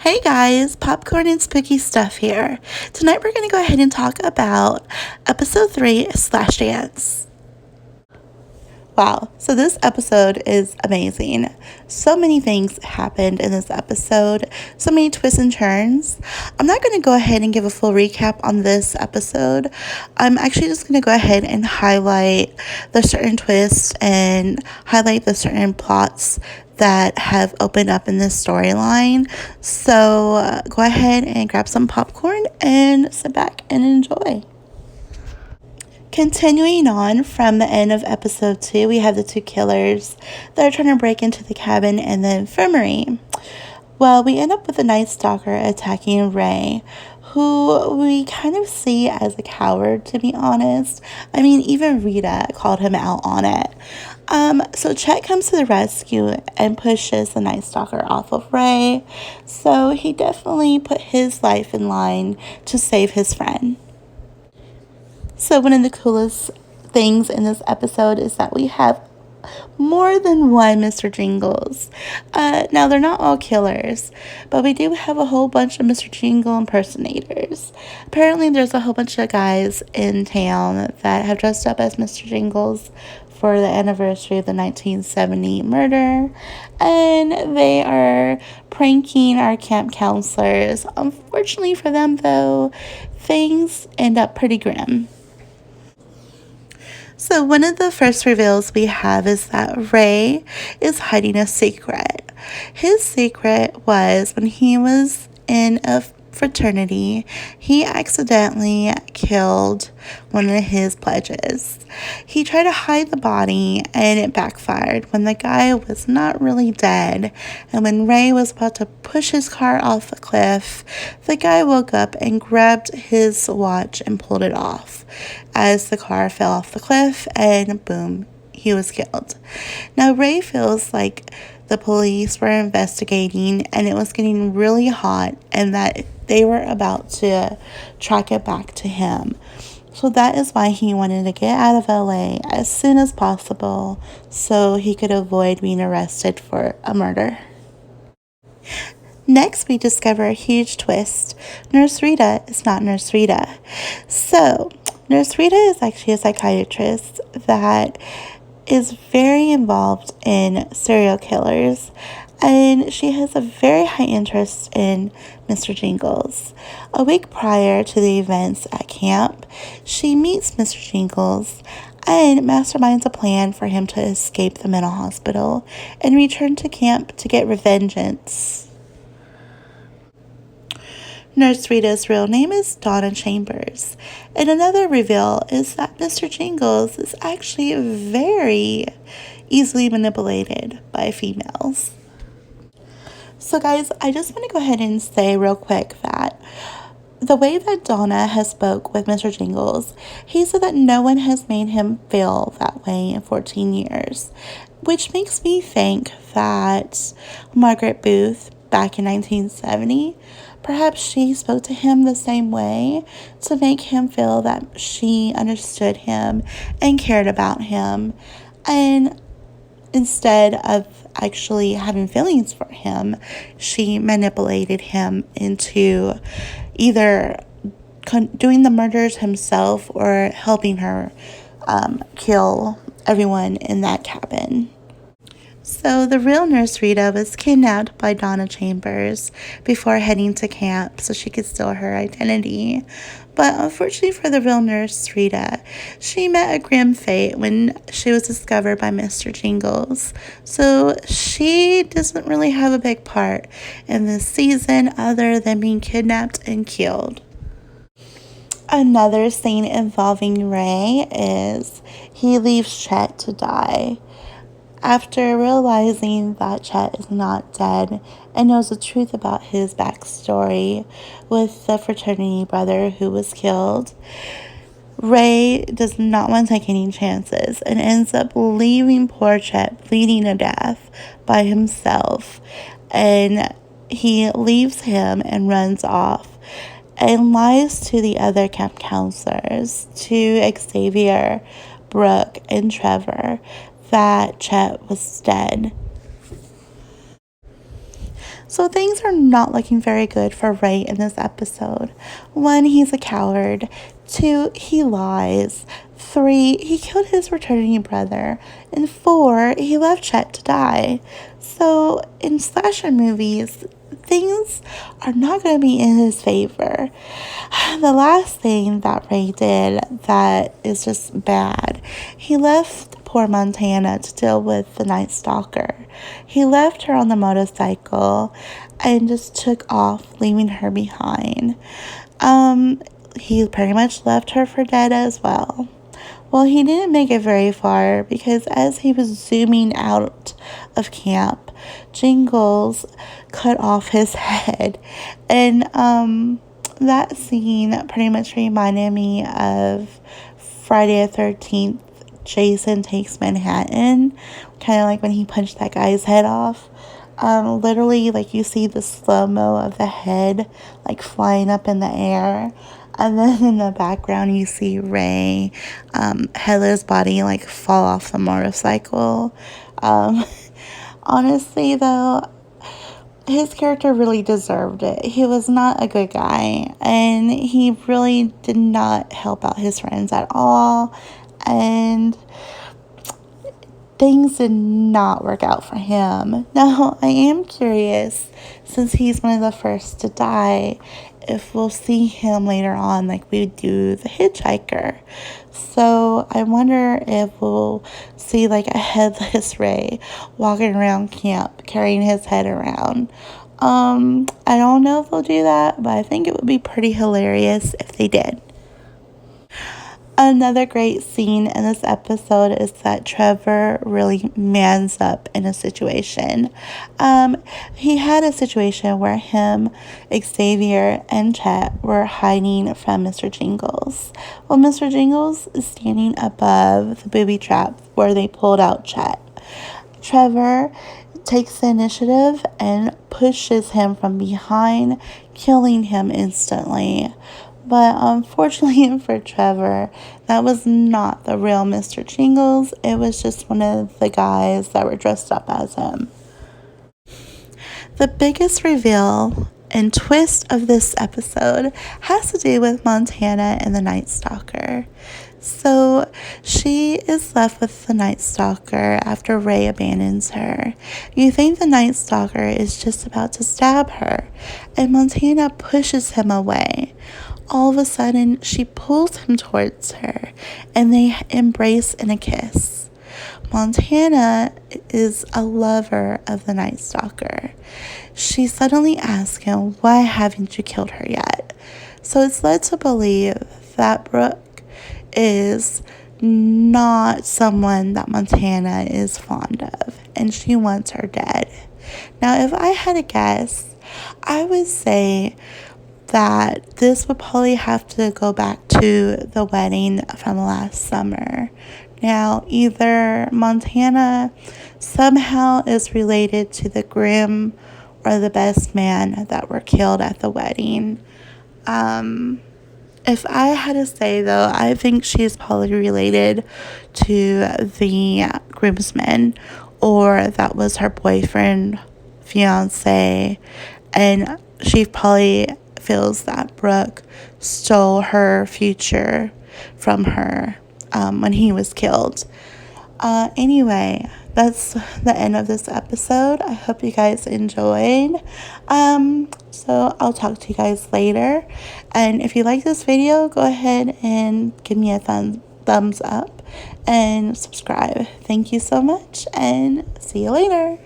Hey guys, popcorn and spooky stuff here. Tonight we're going to go ahead and talk about episode 3, Slashdance. Wow, so this episode is amazing. So many things happened in this episode, so many twists and turns. I'm not going to go ahead and give a full recap on this episode. I'm actually just going to go ahead and highlight the certain twists and highlight the certain plots that have opened up in this storyline. So go ahead and grab some popcorn and sit back and enjoy. Continuing on from the end of episode 2, we have the two killers that are trying to break into the cabin and the infirmary. Well, we end up with a night stalker attacking Rey, who we kind of see as a coward, to be honest. I mean, even Rita called him out on it. So Chet comes to the rescue and pushes the Night Stalker off of Rey. So he definitely put his life in line to save his friend. So one of the coolest things in this episode is that we have more than one Mr. Jingles. Now, they're not all killers, but we do have a whole bunch of Mr. Jingle impersonators. Apparently, there's a whole bunch of guys in town that have dressed up as Mr. Jingles for the anniversary of the 1970 murder, and they are pranking our camp counselors. Unfortunately for them, though, things end up pretty grim. So one of the first reveals we have is that Rey is hiding a secret. His secret was when he was in a fraternity, he accidentally killed one of his pledges. He tried to hide the body and it backfired when the guy was not really dead. And when Rey was about to push his car off a cliff, the guy woke up and grabbed his watch and pulled it off as the car fell off the cliff, and boom, he was killed. Now Rey feels like the police were investigating and it was getting really hot and that they were about to track it back to him. So that is why he wanted to get out of LA as soon as possible so he could avoid being arrested for a murder. Next, we discover a huge twist. Nurse Rita is not Nurse Rita. So, Nurse Rita is actually a psychiatrist that is very involved in serial killers, and she has a very high interest in Mr. Jingles. A week prior to the events at camp, she meets Mr. Jingles and masterminds a plan for him to escape the mental hospital and return to camp to get revengeance. Nurse Rita's real name is Donna Chambers, and another reveal is that Mr. Jingles is actually very easily manipulated by females. So guys, I just want to go ahead and say real quick that the way that Donna has spoke with Mr. Jingles, he said that no one has made him feel that way in 14 years, which makes me think that Margaret Booth back in 1970, perhaps she spoke to him the same way to make him feel that she understood him and cared about him. And instead of actually having feelings for him, she manipulated him into either doing the murders himself or helping her kill everyone in that cabin. So the real Nurse Rita was kidnapped by Donna Chambers before heading to camp so she could steal her identity. But unfortunately for the real Nurse Rita, she met a grim fate when she was discovered by Mr. Jingles. So she doesn't really have a big part in this season other than being kidnapped and killed. Another scene involving Rey is he leaves Chet to die. After realizing that Chet is not dead and knows the truth about his backstory with the fraternity brother who was killed, Rey does not want to take any chances and ends up leaving poor Chet bleeding to death by himself. And he leaves him and runs off and lies to the other camp counselors, to Xavier, Brooke, and Trevor, that Chet was dead. So things are not looking very good for Ray in this episode. 1, he's a coward. 2, he lies. 3, he killed his returning brother. And 4, he left Chet to die. So in slasher movies, things are not going to be in his favor. The last thing that Ray did that is just bad, he left poor Montana to deal with the Night Stalker. He left her on the motorcycle and just took off, leaving her behind. He pretty much left her for dead as well. Well, he didn't make it very far because as he was zooming out of camp, Jingles cut off his head. And that scene pretty much reminded me of Friday the 13th, Jason Takes Manhattan. Kind of like when he punched that guy's head off. Literally, like, you see the slow-mo of the head, like, flying up in the air. And then in the background, you see Ray, headless body, like, fall off the motorcycle. Honestly, though, his character really deserved it. He was not a good guy, and he really did not help out his friends at all. And things did not work out for him. Now, I am curious, since he's one of the first to die, if we'll see him later on like we do the hitchhiker. So I wonder if we'll see like a headless Ray walking around camp carrying his head around. I don't know if they'll do that, but I think it would be pretty hilarious if they did. Another great scene in this episode is that Trevor really mans up in a situation. He had a situation where him, Xavier, and Chet were hiding from Mr. Jingles. Well, Mr. Jingles is standing above the booby trap where they pulled out Chet. Trevor takes the initiative and pushes him from behind, killing him instantly. But unfortunately for Trevor, that was not the real Mr. Jingles. It was just one of the guys that were dressed up as him. The biggest reveal and twist of this episode has to do with Montana and the Night Stalker. So she is left with the Night Stalker after Ray abandons her. You think the Night Stalker is just about to stab her, and Montana pushes him away. All of a sudden, she pulls him towards her, and they embrace in a kiss. Montana is a lover of the Night Stalker. She suddenly asks him, why haven't you killed her yet? So it's led to believe that Brooke is not someone that Montana is fond of, and she wants her dead. Now, if I had to guess, I would say that this would probably have to go back to the wedding from last summer. Now, either Montana somehow is related to the groom or the best man that were killed at the wedding. If I had to say, though, I think she's probably related to the groomsmen, or that was her boyfriend, fiance, and she probably feels that Brooke stole her future from her when he was killed. Anyway, that's the end of this episode. I hope you guys enjoyed. So I'll talk to you guys later. And if you like this video, go ahead and give me a thumbs up and subscribe. Thank you so much, and see you later.